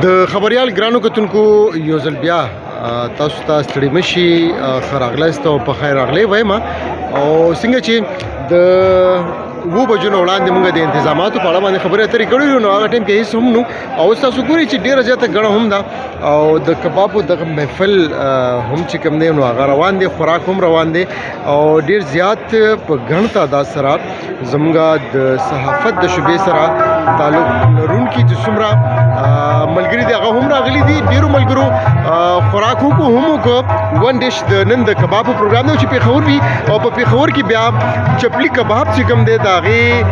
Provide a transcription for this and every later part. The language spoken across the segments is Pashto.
د خبريال ګرانو کتونکو یو ځل بیا تاسو ته ستړي مشي خراغلاست او په خیر راغلی وایم او څنګه چې د وو بجو نه وړاندې موږ د انتظاماتو په اړه باندې خبرې اترې کړې نو هغه ټیم کې هیڅ هم نو او تاسو ګورئ چې ډیره زیاته ګڼه هم ده او د کبابو د محفل هم چې کوم دی نو هغه روان دي خوراک هم روان دي او ډیر زیات په ګڼ تعداد سره زموږ د صحافت د شعبې سره تعلق لرونکي چې څومره ملګري دي هغه هم راغلي دي ډیرو ملګرو خوراک هم وکړو ون ډیش د نن د کبابو پروګرام دی چې پیښور وي او په پیښور کې بیا چپلی کباب چې کوم دی هغې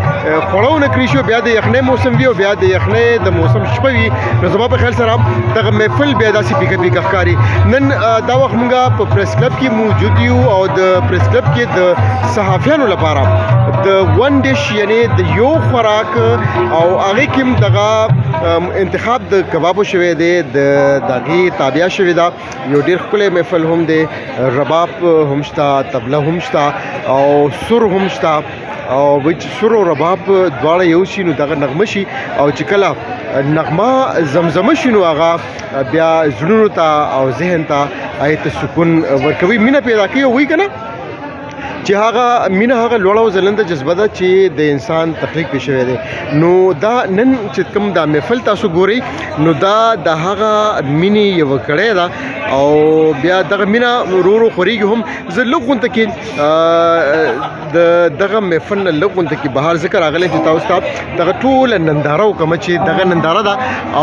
خوړو نه کړی شو بیا د یخنۍ موسم وي او بیا د یخنۍ د موسم شپه وي نو زما په خیال سره دغه محفل بیا داسې پیکه پیکه ښکاري نن دا وخت موږ په پریس کلب کې موجود یو او د پریس کلب کې د صحافیانو لپاره د ون ډیش یعنی د یو خوراک او هغې کې هم دغه انتخاب د کبابو شوی دی د هغې تابع شوې ده یو ډېر ښکلی محفل هم دی رباب هم شته طبله هم شته او سر هم شته او چې سر او رباب دواړه یو شي نو دغه نغمه شي او چې کله نغمه زمزمه شي نو هغه بیا زړونو ته او ذهن ته هغې ته سکون ورکوي مینه پیدا کوي وایي که نه چې هغه مینه هغه لوړه او ځلنده جذبه ده چې د انسان تخلیق پې شوی دی نو دا نن چې کوم دا محفل تاسو ګورئ نو دا د هغه مینې یوه کړۍ ده او بیا دغه مینه ورو ورو خورېږي هم زه لږ غونته کې د دغه محفل نه لږ غونته کې بهر ذکر راغلی چې تاسو ته دغه ټوله ننداره وکړم چې دغه ننداره ده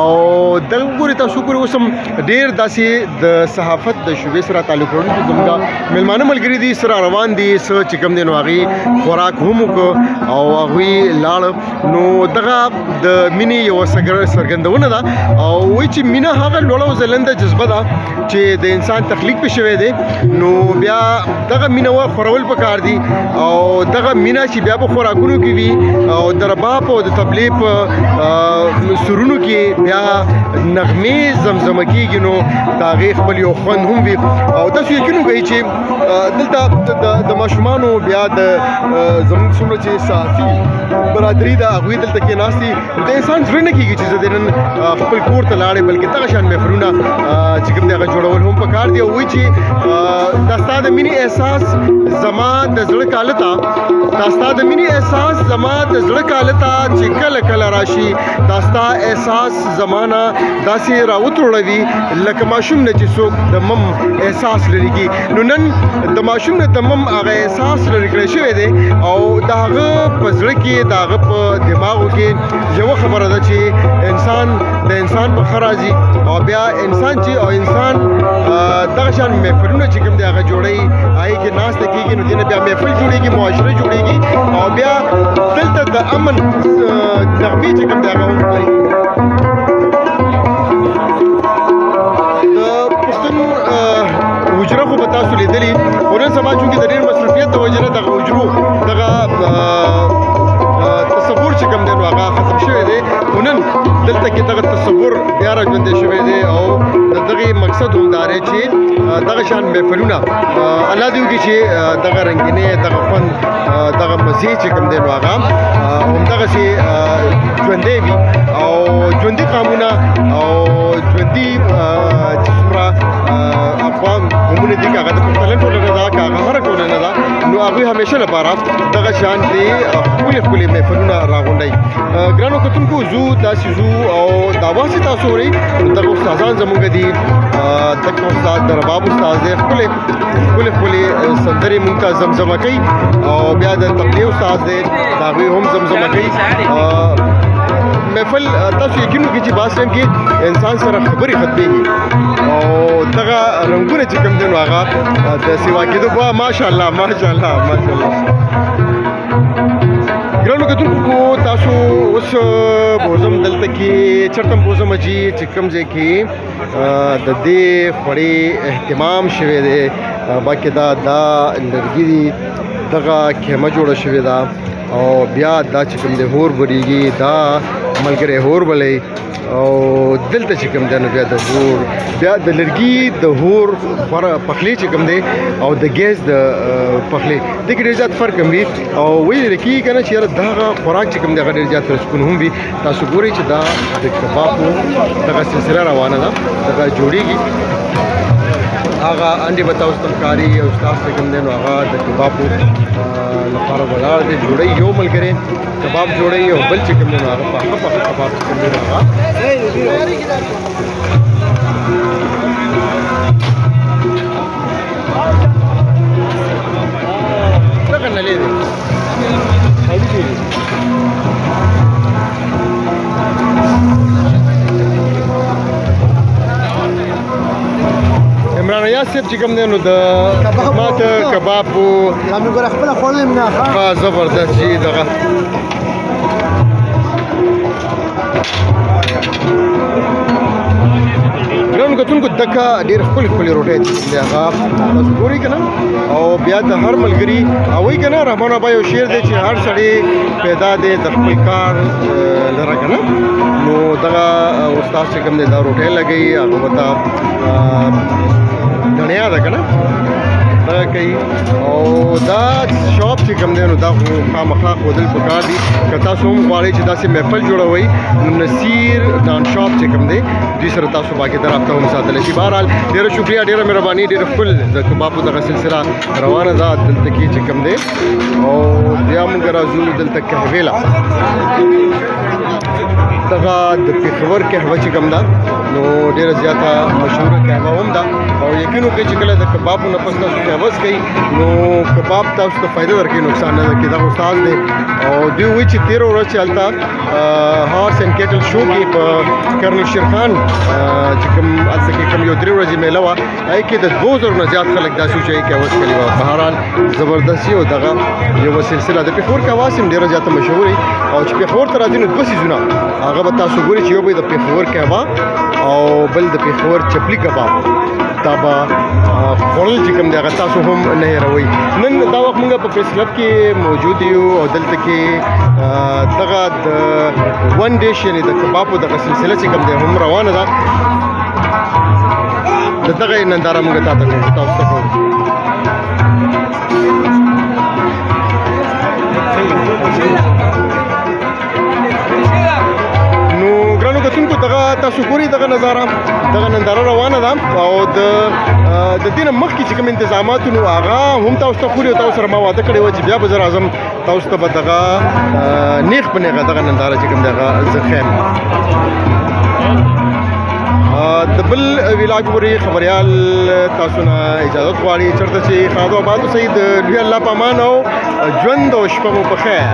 او دغه ګورئ تاسو ګورئ اوس هم ډېر داسې د صحافت د شعبې سره تعلق لرونکي زموږ میلمانه ملګري دي سره روان دي چې کوم دی نو هغې خوراک هم وکړو او هغوی لاړ نو دغه د مینې یوه څرګندونه ده او وایي چې مینه هغه لوړه او ځلنده جذبه ده چې د انسان تخلیق پې شوی دی نو بیا دغه مینه خورول پکار دي او دغه مینه چې بیا په خوراکونو کې وي او د رباب او د طبلې په سرونو کې بیا نغمې زمزمه کېږي نو د هغې خپل یو خوند هم وي او تاسو یقین وکړئ چې دلته د ماشومانو بیا د زموږ څومره چې صحافي برادري ده هغوی دلته کېناستي د انسان زړه نه کېږي چې زه د نن خپل کور ته لاړې بلکې دغه شان محفلونه چې کوم دی هغه جوړول هم پکار دي او وایي چې دا ستا د مینې احساس زما د زړه کاله ته دا ستا د مینې احساس زما د زړه کاله ته چې کله کله راشي دا ستا احساس زما نه داسې راوتروړوي لکه ماشوم نه چې څوک د مم احساس لري کي نو نن د ماشوم نه د مم هغه احساس لري کړی شوی دی او د هغه په زړه کې د هغه په دماغو کې یوه خبره ده چې انسان د انسان په ښه راځي او بیا انسان چې او انسان دغه شان محفلونه چې کوم دی هغه جوړوي هغې کې ناسته کېږي نو دې نه بیا محفل جوړېږي معاشره جوړېږي او بیا دلته د امن نغمې چې کوم دی هغه هم کوي د پښتون حجره خو به تاسو لیدلي خو نن سبا چونکې د ډېر مصروفیت د وجې نه دغه حجرو دغه تصور چې کوم دی نو هغه ختم شوی دی خو نن دلته کې دغه تصور بیا راژوندی شوی دی او د دغې مقصد هم دا دی چې دغه شان محفلونه الله دې وکړي چې دغه رنګینۍ دغه خوند دغه مزې چې کوم دی نو هغه همدغسې ژوندی وي او ژوندي قامونه او ژوندي چې څومره اقوام قومونه دي که هغه د پښتنه ټولنه ده که هغه هره ټولنه ده نو هغوی همیشه لپاره دغه شان دي ښکلي ښکلي محفلونه راغونډوي ګرانو کتونکو ځو داسې ځو او دا واسې تاسو اورئ نو دغه استادان زموږ دي دغه استاد د رباب استاد دی ښکلې ښکلې سندرې موږ ته زمزمه کوي او بیا د طبلې استاد دی د هغوی هم زمزمه کوي محفل تاسو یقین وکړئ چې بعض ټایم کې انسان سره خبرې ختمېږي او دغه رنګونه چې کوم دی نو هغه د سیوا کېدو په ماشاءالله ماشاءالله ماشاءالله ګرانو کتونکو تاسو اوس بوزم دلته کې چرته بوزم چې کوم ځای کې د دې خوړې اهتمام شوی دی باقي دا لرګي دي دغه خیمه جوړه شوې ده او بیا دا چې کوم دی هور بریږي دا ملګری هور بلې او دلته چې کوم دی نو بیا د هور بیا د لرګي د هور پخلی چې کوم دی او د ګیس د پخلی د کې ډېر زیات فرق هم وي او ویل کېږي که نه چې یاره دغه خوراک چې کوم دی هغه ډېر زیات پرسکون هم وي. تاسو ګورئ چې دا د کبابو دغه سلسله روانه ده دغه جوړېږي هغه انډې به تاسو ته ښکاري او ستاسو چې کوم دی نو هغه د کبابو لپاره ولاړ دی جوړوي یو ملګری کباب جوړوي او بل چې کوم دی نو هغه پاخه پاخه کباب چې کوم دی نو هغه دغه نلې دی عمران ایاز صاحب چې کوم دی نو د خدمات کباب مې ګوره خپله خوړلی مې نه ښه زبردست چې دغه ګرانو کتونکو دکه ډېر ښکلې ښکلې روټۍ چې کوم دی هغه تاسو ګورئ که نه او بیا د هر ملګري وایي که نه رحمان بابا یو شعر دی چې هر سړی پیدا دی د خپل کار لره که نه نو دغه استاد چې کوم دی دا روټۍ لګوي هغه به ته ګڼیا ده که نه دغه کوي او دا شاپ چې کوم دی نو دا خو خامخا ښودل پکار دي که تاسو هم غواړئ چې داسې محفل جوړوئ نو نصیر ډان شاپ چې کوم دی دوی سره تاسو باقاعده رابطه هم ساتلی شي. بهرحال ډېره شکریه ډېره مهرباني ډېر ښکل د کبابو دغه سلسله روانه ده دلته کې چې کوم دی او بیا موږ راځو دلته قهوې له دغه د پېښور قهوه چې کوم ده نو ډېره زیاته مشهوره قهوه هم ده او یقین وکړئ چې کله د کبابو نه پس تاسو قهوه څښئ نو کباب تاسو ته فایده درکوي نقصان نه درکوي. دغه استاد دی او دوی وایي چې تېره ورځ چې هلته هارس اینډ کیټل شو کې په کرنل شیرخان چې کوم هلته کې کوم یو 3 ورځې میله وه هغې کې د 2000 نه زیات خلک داسې وو چې هغې قهوه څښلې وه. بهرحال زبردست او دغه یوه سلسله د پېښور قهوه هم ډېره زیاته مشهوره او چې پېښور ته راځي نو 2 څیزونه هغه به تاسو ګورئ چې یو به د پېښور قهوه او بل د پېښور چپلي کباب دا به خوړل چې کوم دی هغه تاسو هم نه هېروئ. نن دا وخت موږ په پریس کلب کې موجود یو او دلته کې دغه د ون ډیش یعنې د کبابو دغه سلسله چې کوم دی هم روانه ده د دغه ننداره موږ تاسو ته کوو. نو ګرانو کتونکو دغه تاسو ګورئ دغه ننداره روانه ده او د دې نه مخکې چې کوم انتظامات نو هغه هم تاسو ته ښکلي او تاسو سره ما واده کړی وه چې بیا به زه راځم تاسو ته به دغه نیغ په نیغه دغه ننداره چې کوم دی هغه زه ښیم. د بل ویلاګ پورې خبریال تاسو نه اجازت غواړي چېرته چې ښاد او آباد اوسئ د لوی الله په امان او ژوند او شپه مو په خیر.